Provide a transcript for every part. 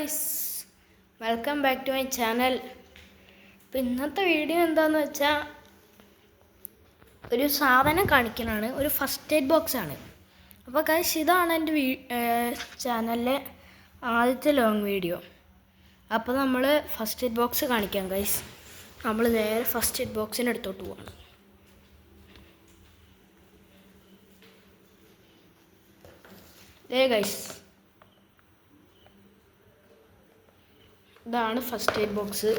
Guys, welcome back to my channel. ഇപ്പം ഇന്നത്തെ video എന്താണെന്ന് വെച്ചാൽ ഒരു സാധനം കാണിക്കാനാണ്. ഒരു ഫസ്റ്റ് എയ്ഡ് ബോക്സ് ആണ്. അപ്പോൾ ഗായ്സ്, ഇതാണ് എൻ്റെ ചാനലിലെ ആദ്യത്തെ ലോങ് വീഡിയോ. അപ്പോൾ നമ്മൾ ഫസ്റ്റ് എയ്ഡ് ബോക്സ് കാണിക്കാം ഗായ്സ്. നമ്മൾ നേരെ ഫസ്റ്റ് എയ്ഡ് ബോക്സിൻ്റെ അടുത്തോട്ട് പോകണം. ഗൈസ്, ഇതാണ് ഫസ്റ്റ് എയ്ഡ് ബോക്സ്.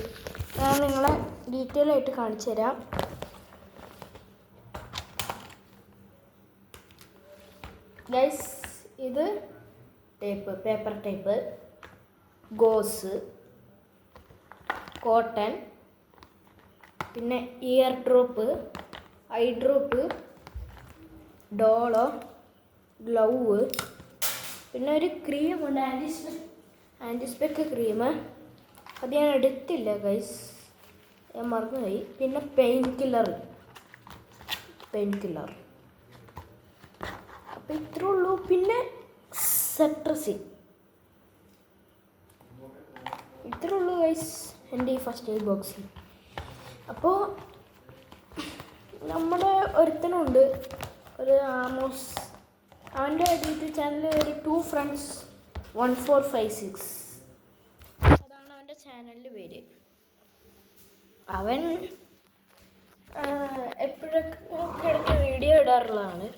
ഞാൻ നിങ്ങളെ ഡീറ്റെയിൽ ആയിട്ട് കാണിച്ചു തരാം. ഗൈസ്, ഇത് tape, paper tape, gauze, cotton, പിന്നെ ear drop, eye drop, Dolo, glove, പിന്നെ ഒരു ക്രീമുണ്ട്, ആൻറ്റിസ്പെക്ക് ക്രീം. അത് ഞാൻ എടുത്തില്ല ഗൈസ്, ഞാൻ മറന്നുപോയി. പിന്നെ പെയിൻ കില്ലർ. അപ്പോൾ ഇത്രേ ഉള്ളൂ. പിന്നെ സെട്രസിൻ. ഇത്രേ ഉള്ളൂ ഗൈസ് എൻ്റെ ഈ ഫസ്റ്റ് എയ്ഡ് ബോക്സിൽ. അപ്പോൾ നമ്മുടെ ഒരുത്തനുണ്ട്, ഒരു ആമോസ്. അവൻ്റെ യൂട്യൂബ് ചാനൽ ഒരു 2 friends 1456, അതാണ് അവൻ്റെ ചാനലിൻ്റെ പേര്. അവൻ എപ്പോഴൊക്കെ ഇടയ്ക്ക് വീഡിയോ ഇടാറുള്ളതാണ്.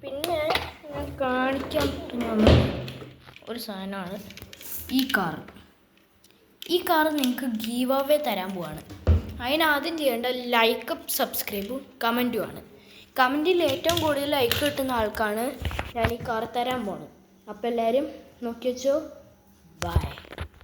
പിന്നെ ഞാൻ കാണിക്കാൻ പറ്റുന്ന ഒരു സാധനമാണ് ഈ കാർ. ഈ കാർ നിങ്ങൾക്ക് ഗീവ് അവേ തരാൻ പോവാണ്. അതിനാദ്യം ചെയ്യേണ്ട ലൈക്കും സബ്സ്ക്രൈബും കമൻറ്റുമാണ്. കമൻറ്റിൽ ഏറ്റവും കൂടുതൽ ലൈക്ക് കിട്ടുന്ന ആൾക്കാണ് ഞാൻ ഈ കാർ തരാൻ പോകുന്നത്. അപ്പോൾ എല്ലാവരും നോക്കി വെച്ചോ. ബൈ.